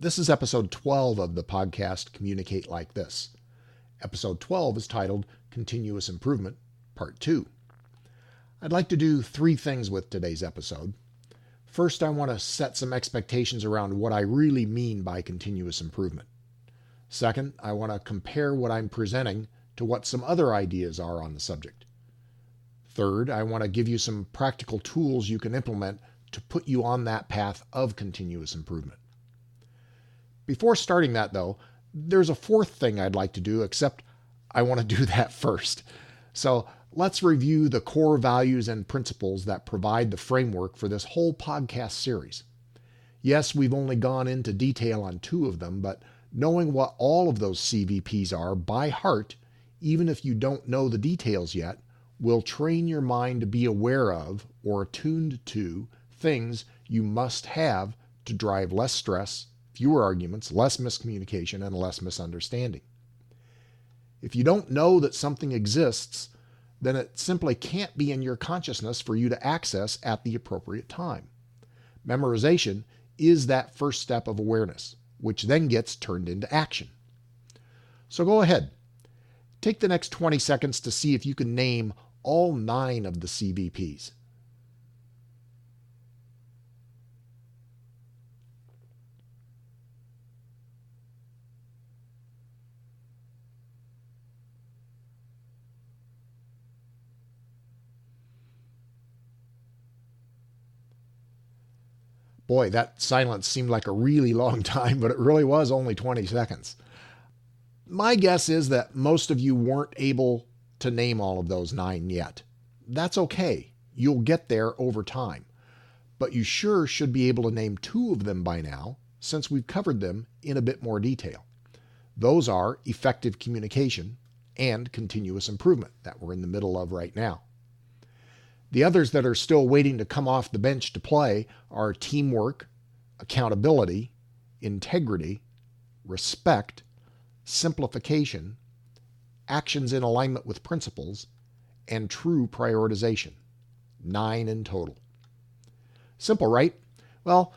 This is episode 12 of the podcast Communicate Like This. Episode 12 is titled Continuous Improvement, Part 2. I'd like to do three things with today's episode. First, I want to set some expectations around what I really mean by continuous improvement. Second, I want to compare what I'm presenting to what some other ideas are on the subject. Third, I want to give you some practical tools you can implement to put you on that path of continuous improvement. Before starting that, though, there's a fourth thing I'd like to do, except I want to do that first. So let's review the core values and principles that provide the framework for this whole podcast series. Yes, we've only gone into detail on two of them, but knowing what all of those CVPs are by heart, even if you don't know the details yet, will train your mind to be aware of or attuned to things you must have to drive less stress, fewer arguments, less miscommunication, and less misunderstanding. If you don't know that something exists, then it simply can't be in your consciousness for you to access at the appropriate time. Memorization is that first step of awareness, which then gets turned into action. So go ahead. Take the next 20 seconds to see if you can name all 9 of the CVPs. Boy, that silence seemed like a really long time, but it really was only 20 seconds. My guess is that most of you weren't able to name all of those 9 yet. That's okay. You'll get there over time. But you sure should be able to name 2 of them by now, since we've covered them in a bit more detail. Those are effective communication and continuous improvement that we're in the middle of right now. The others that are still waiting to come off the bench to play are teamwork, accountability, integrity, respect, simplification, actions in alignment with principles, and true prioritization. 9 in total. Simple, right? Well,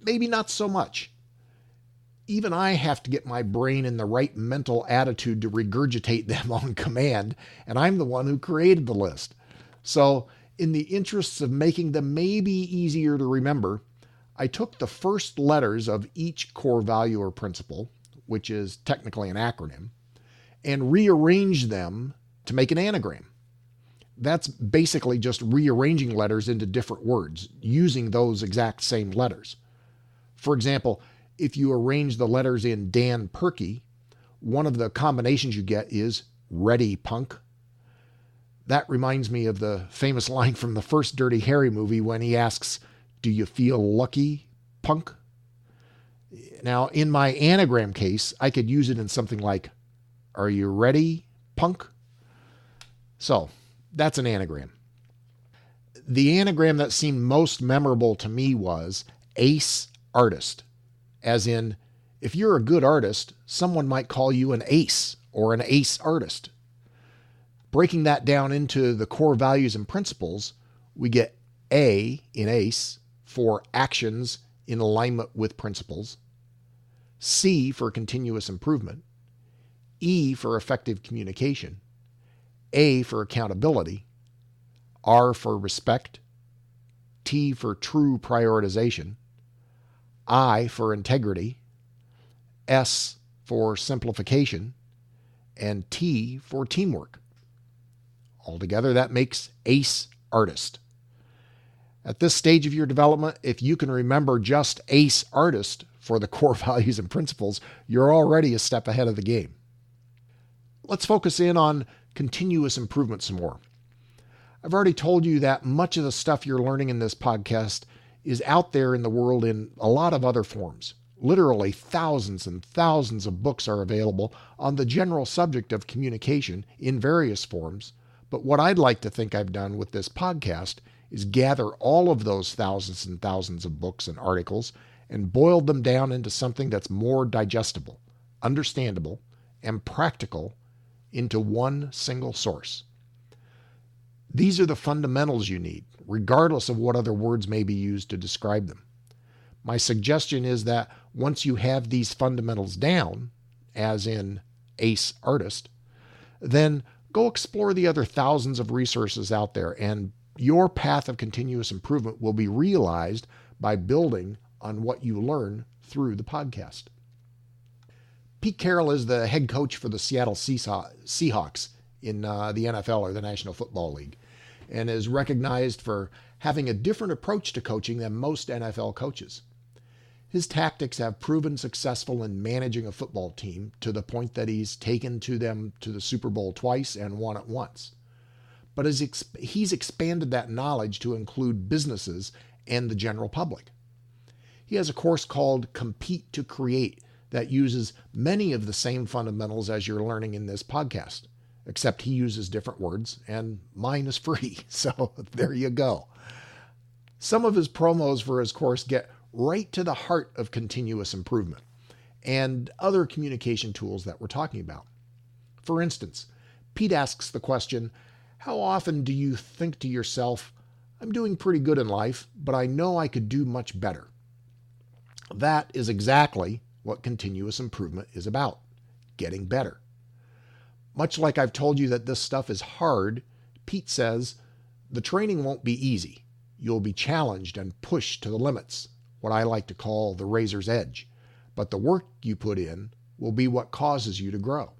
maybe not so much. Even I have to get my brain in the right mental attitude to regurgitate them on command, and I'm the one who created the list. So, in the interests of making them maybe easier to remember, I took the first letters of each core value or principle, which is technically an acronym, and rearranged them to make an anagram. That's basically just rearranging letters into different words, using those exact same letters. For example, if you arrange the letters in Dan Perky, one of the combinations you get is Ready Punk. That reminds me of the famous line from the first Dirty Harry movie when he asks, "Do you feel lucky, punk?" Now, in my anagram case, I could use it in something like, "Are you ready, punk?" So, that's an anagram. The anagram that seemed most memorable to me was Ace Artist, as in, if you're a good artist, someone might call you an ace or an ace artist. Breaking that down into the core values and principles, we get A in ACE for actions in alignment with principles, C for continuous improvement, E for effective communication, A for accountability, R for respect, T for true prioritization, I for integrity, S for simplification, and T for teamwork. Altogether, that makes Ace Artist. At this stage of your development, if you can remember just Ace Artist for the core values and principles, you're already a step ahead of the game. Let's focus in on continuous improvement some more. I've already told you that much of the stuff you're learning in this podcast is out there in the world in a lot of other forms. Literally thousands and thousands of books are available on the general subject of communication in various forms. But what I'd like to think I've done with this podcast is gather all of those thousands and thousands of books and articles and boil them down into something that's more digestible, understandable, and practical into one single source. These are the fundamentals you need, regardless of what other words may be used to describe them. My suggestion is that Once you have these fundamentals down, as in ace artist, then go explore the other thousands of resources out there, and your path of continuous improvement will be realized by building on what you learn through the podcast. Pete Carroll is the head coach for the Seattle Seahawks in the NFL, or the National Football League, and is recognized for having a different approach to coaching than most NFL coaches. His tactics have proven successful in managing a football team to the point that he's taken them to the Super Bowl twice and won it once. But he's expanded that knowledge to include businesses and the general public. He has a course called Compete to Create that uses many of the same fundamentals as you're learning in this podcast, except he uses different words, and mine is free. So there you go. Some of his promos for his course get right to the heart of continuous improvement and other communication tools that we're talking about. For instance, Pete asks the question, how often do you think to yourself, I'm doing pretty good in life, but I know I could do much better? That is exactly what continuous improvement is about, getting better. Much like I've told you that this stuff is hard, Pete says, the training won't be easy. You'll be challenged and pushed to the limits, what I like to call the razor's edge. But the work you put in will be what causes you to grow.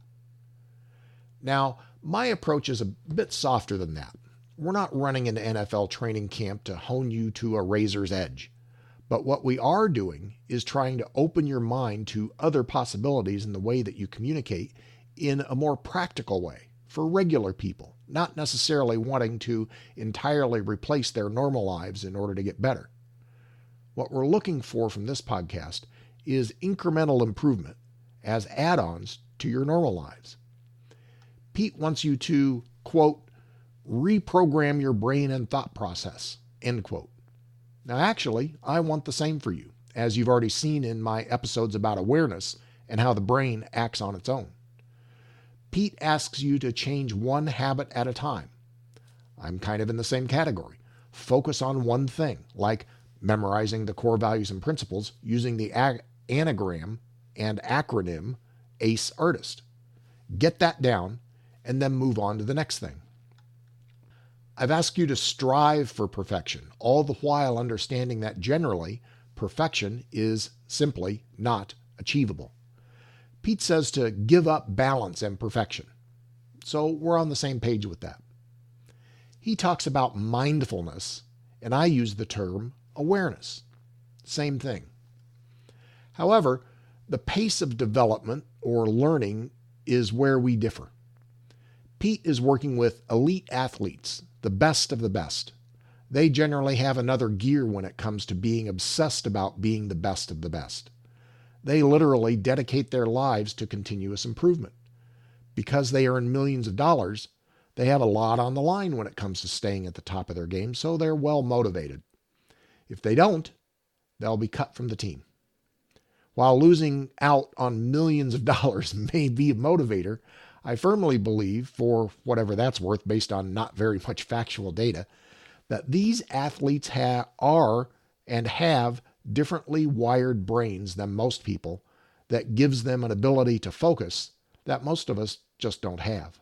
Now, my approach is a bit softer than that. We're not running an NFL training camp to hone you to a razor's edge. But what we are doing is trying to open your mind to other possibilities in the way that you communicate in a more practical way for regular people, not necessarily wanting to entirely replace their normal lives in order to get better. What we're looking for from this podcast is incremental improvement as add-ons to your normal lives. Pete wants you to, quote, reprogram your brain and thought process, end quote. Now, actually, I want the same for you, as you've already seen in my episodes about awareness and how the brain acts on its own. Pete asks you to change one habit at a time. I'm kind of in the same category. Focus on one thing, like memorizing the core values and principles using the anagram and acronym ACE Artist. Get that down and then move on to the next thing. I've asked you to strive for perfection, all the while understanding that generally perfection is simply not achievable. Pete says to give up balance and perfection. So we're on the same page with that. He talks about mindfulness, and I use the term awareness. Same thing. However, the pace of development or learning is where we differ. Pete is working with elite athletes, the best of the best. They generally have another gear when it comes to being obsessed about being the best of the best. They literally dedicate their lives to continuous improvement. Because they earn millions of dollars, they have a lot on the line when it comes to staying at the top of their game, so they're well motivated. If they don't, they'll be cut from the team. While losing out on millions of dollars may be a motivator, I firmly believe, for whatever that's worth based on not very much factual data, that these athletes are and have differently wired brains than most people that gives them an ability to focus that most of us just don't have.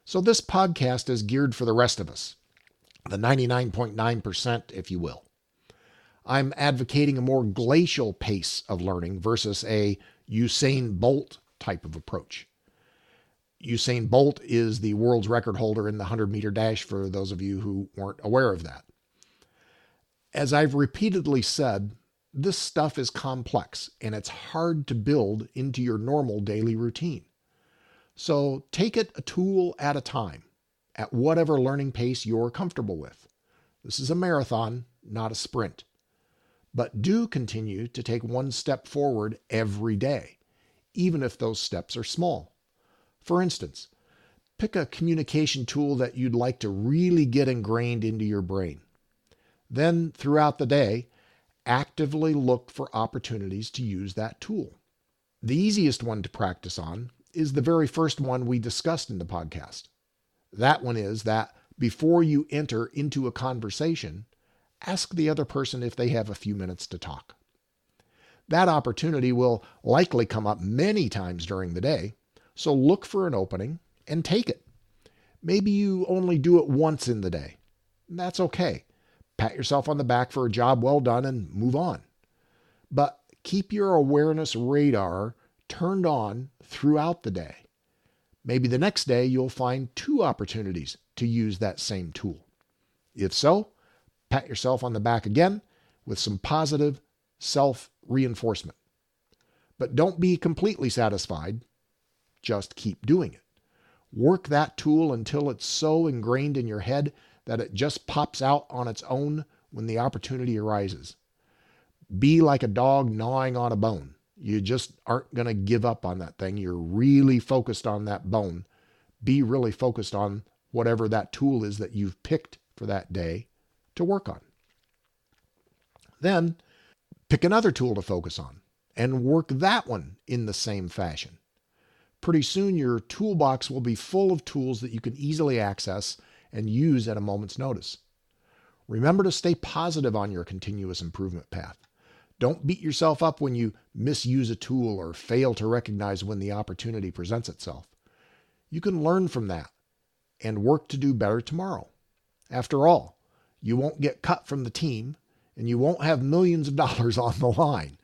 So this podcast is geared for the rest of us, the 99.9%, if you will. I'm advocating a more glacial pace of learning versus a Usain Bolt type of approach. Usain Bolt is the world's record holder in the 100-meter dash, for those of you who weren't aware of that. As I've repeatedly said, this stuff is complex and it's hard to build into your normal daily routine. So take it a tool at a time, at whatever learning pace you're comfortable with. This is a marathon, not a sprint. But do continue to take one step forward every day, even if those steps are small. For instance, pick a communication tool that you'd like to really get ingrained into your brain. Then, throughout the day, actively look for opportunities to use that tool. The easiest one to practice on is the very first one we discussed in the podcast. That one is that before you enter into a conversation, ask the other person if they have a few minutes to talk. That opportunity will likely come up many times during the day, so look for an opening and take it. Maybe you only do it once in the day. That's okay. Pat yourself on the back for a job well done and move on. But keep your awareness radar turned on throughout the day. Maybe the next day you'll find 2 opportunities to use that same tool. If so, pat yourself on the back again with some positive self-reinforcement. But don't be completely satisfied. Just keep doing it. Work that tool until it's so ingrained in your head that it just pops out on its own when the opportunity arises. Be like a dog gnawing on a bone. You just aren't going to give up on that thing. You're really focused on that bone. Be really focused on whatever that tool is that you've picked for that day to work on. Then pick another tool to focus on and work that one in the same fashion. Pretty soon your toolbox will be full of tools that you can easily access and use at a moment's notice. Remember to stay positive on your continuous improvement path. Don't beat yourself up when you misuse a tool or fail to recognize when the opportunity presents itself. You can learn from that and work to do better tomorrow. After all, you won't get cut from the team and you won't have millions of dollars on the line.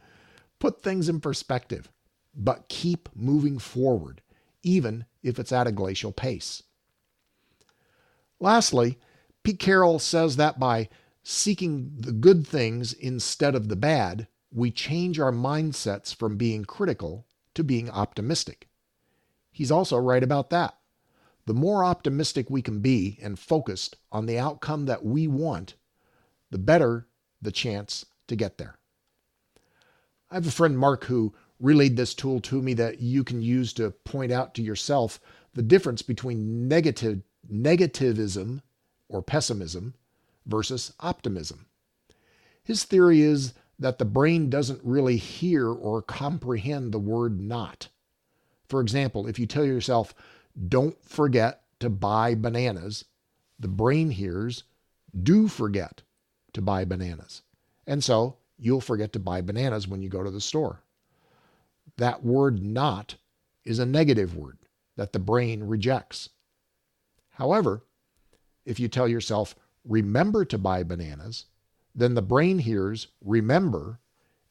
Put things in perspective, but keep moving forward, even if it's at a glacial pace. Lastly, Pete Carroll says that by seeking the good things instead of the bad, we change our mindsets from being critical to being optimistic. He's also right about that. The more optimistic we can be and focused on the outcome that we want, the better the chance to get there. I have a friend, Mark, who relayed this tool to me that you can use to point out to yourself the difference between negativism or pessimism versus optimism. His theory is that the brain doesn't really hear or comprehend the word not. For example, if you tell yourself, don't forget to buy bananas, the brain hears, do forget to buy bananas. And so you'll forget to buy bananas when you go to the store. That word not is a negative word that the brain rejects. However, if you tell yourself, remember to buy bananas, then the brain hears remember,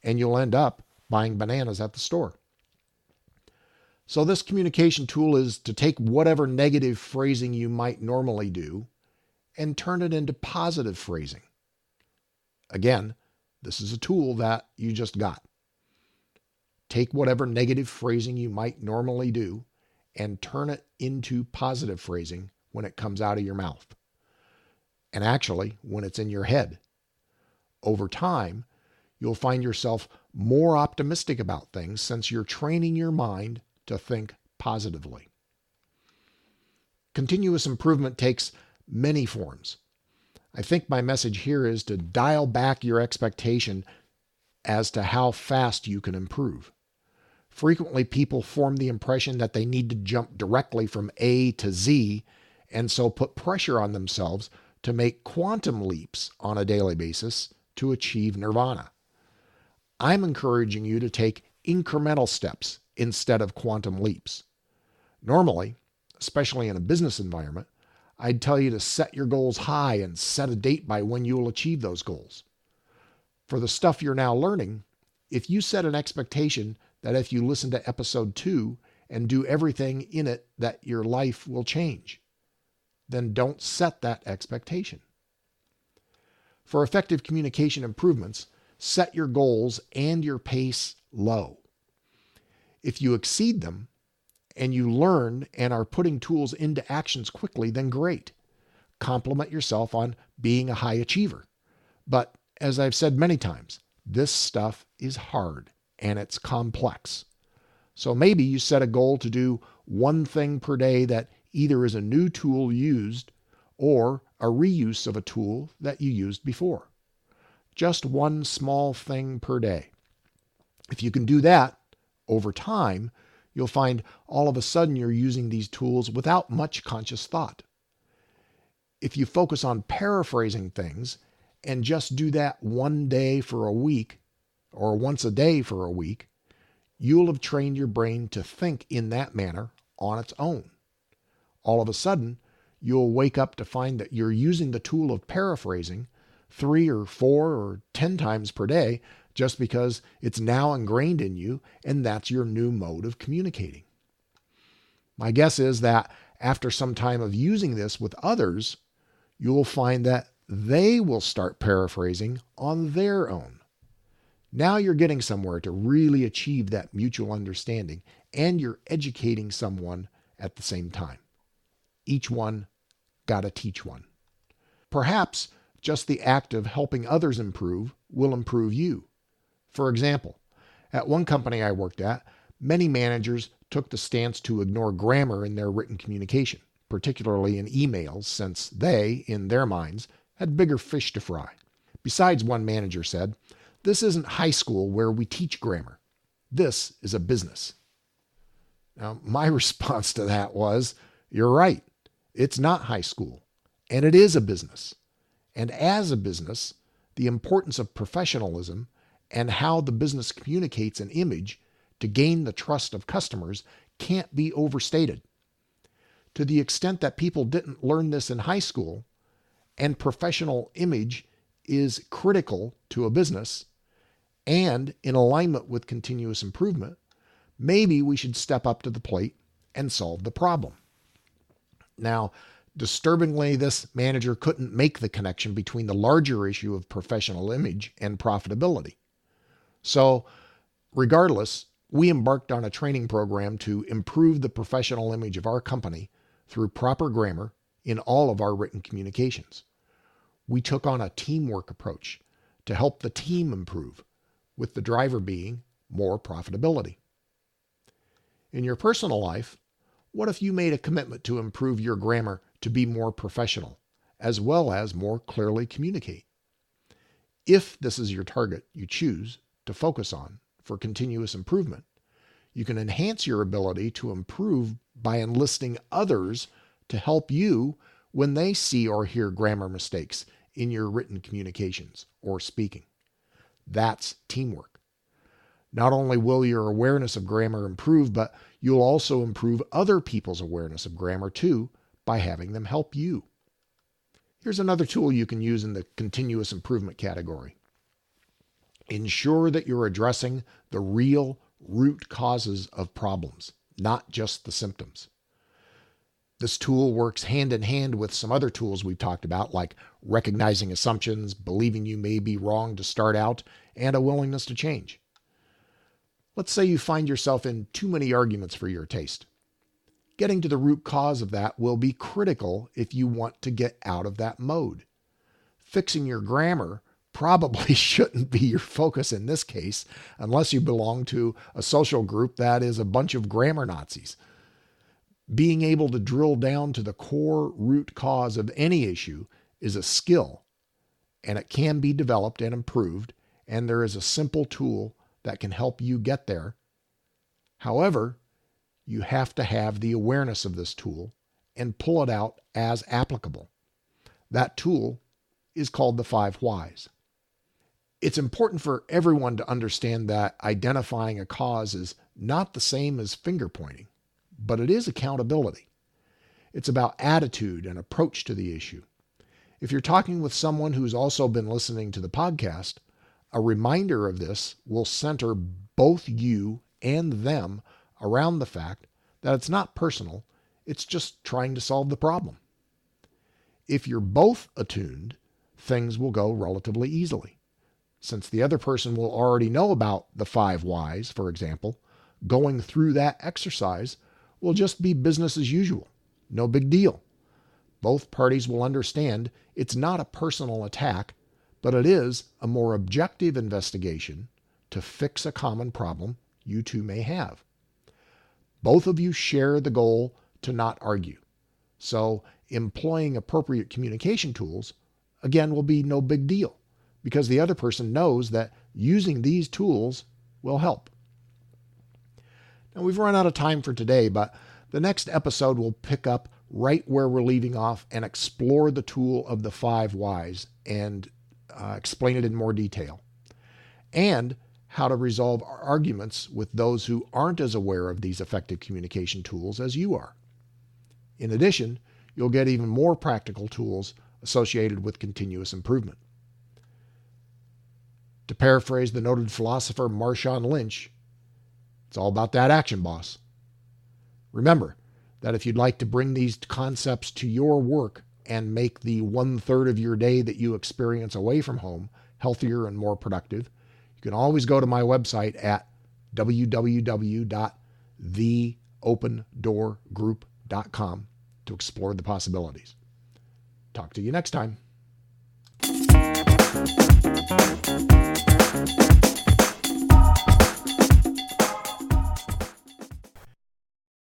and you'll end up buying bananas at the store. So this communication tool is to take whatever negative phrasing you might normally do and turn it into positive phrasing. Again, this is a tool that you just got. Take whatever negative phrasing you might normally do and turn it into positive phrasing when it comes out of your mouth. And actually, when it's in your head. Over time, you'll find yourself more optimistic about things since you're training your mind to think positively. Continuous improvement takes many forms. I think my message here is to dial back your expectation as to how fast you can improve. Frequently, people form the impression that they need to jump directly from A to Z, and so put pressure on themselves to make quantum leaps on a daily basis to achieve nirvana. I'm encouraging you to take incremental steps instead of quantum leaps. Normally, especially in a business environment, I'd tell you to set your goals high and set a date by when you will achieve those goals. For the stuff you're now learning, if you set an expectation that if you listen to episode 2 and do everything in it that your life will change, then don't set that expectation. For effective communication improvements, set your goals and your pace low. If you exceed them and you learn and are putting tools into actions quickly, then great. Compliment yourself on being a high achiever. But as I've said many times, this stuff is hard and it's complex. So maybe you set a goal to do one thing per day that either is a new tool used or a reuse of a tool that you used before. Just one small thing per day. If you can do that, over time, you'll find all of a sudden you're using these tools without much conscious thought. If you focus on paraphrasing things and just do that one day for a week, or once a day for a week, you'll have trained your brain to think in that manner on its own. All of a sudden, you'll wake up to find that you're using the tool of paraphrasing 3 or 4 or 10 times per day just because it's now ingrained in you and that's your new mode of communicating. My guess is that after some time of using this with others, you'll find that they will start paraphrasing on their own. Now you're getting somewhere to really achieve that mutual understanding, and you're educating someone at the same time. Each one got to teach one. Perhaps just the act of helping others improve will improve you. For example, at one company I worked at, many managers took the stance to ignore grammar in their written communication, particularly in emails, since they, in their minds, had bigger fish to fry. Besides, one manager said, "This isn't high school where we teach grammar. This is a business." Now, my response to that was, you're right. It's not high school, and it is a business. And as a business, the importance of professionalism and how the business communicates an image to gain the trust of customers can't be overstated. To the extent that people didn't learn this in high school, and professional image is critical to a business and in alignment with continuous improvement, maybe we should step up to the plate and solve the problem. Now, disturbingly, this manager couldn't make the connection between the larger issue of professional image and profitability. So, regardless, we embarked on a training program to improve the professional image of our company through proper grammar in all of our written communications. We took on a teamwork approach to help the team improve, with the driver being more profitability. In your personal life, what if you made a commitment to improve your grammar to be more professional, as well as more clearly communicate? If this is your target you choose to focus on for continuous improvement, you can enhance your ability to improve by enlisting others to help you when they see or hear grammar mistakes in your written communications or speaking. That's teamwork. Not only will your awareness of grammar improve, but you'll also improve other people's awareness of grammar too by having them help you. Here's another tool you can use in the continuous improvement category. Ensure that you're addressing the real root causes of problems, not just the symptoms. This tool works hand in hand with some other tools we've talked about, like recognizing assumptions, believing you may be wrong to start out, and a willingness to change. Let's say you find yourself in too many arguments for your taste. Getting to the root cause of that will be critical if you want to get out of that mode. Fixing your grammar probably shouldn't be your focus in this case, unless you belong to a social group that is a bunch of grammar Nazis. Being able to drill down to the core root cause of any issue is a skill, and it can be developed and improved, and there is a simple tool that can help you get there. However, you have to have the awareness of this tool and pull it out as applicable. That tool is called the 5 whys. It's important for everyone to understand that identifying a cause is not the same as finger pointing, but it is accountability. It's about attitude and approach to the issue. If you're talking with someone who's also been listening to the podcast, a reminder of this will center both you and them around the fact that it's not personal, it's just trying to solve the problem. If you're both attuned, things will go relatively easily. Since the other person will already know about the 5 whys, for example, going through that exercise will just be business as usual. No big deal. Both parties will understand it's not a personal attack, but it is a more objective investigation to fix a common problem you two may have. Both of you share the goal to not argue. So employing appropriate communication tools, again, will be no big deal because the other person knows that using these tools will help. Now, we've run out of time for today, but the next episode will pick up right where we're leaving off and explore the tool of the 5 whys and explain it in more detail, and how to resolve arguments with those who aren't as aware of these effective communication tools as you are. In addition, you'll get even more practical tools associated with continuous improvement. To paraphrase the noted philosopher Marshawn Lynch, it's all about that action, boss. Remember that if you'd like to bring these concepts to your work and make the 1/3 of your day that you experience away from home healthier and more productive, you can always go to my website at www.theopendoorgroup.com to explore the possibilities. Talk to you next time.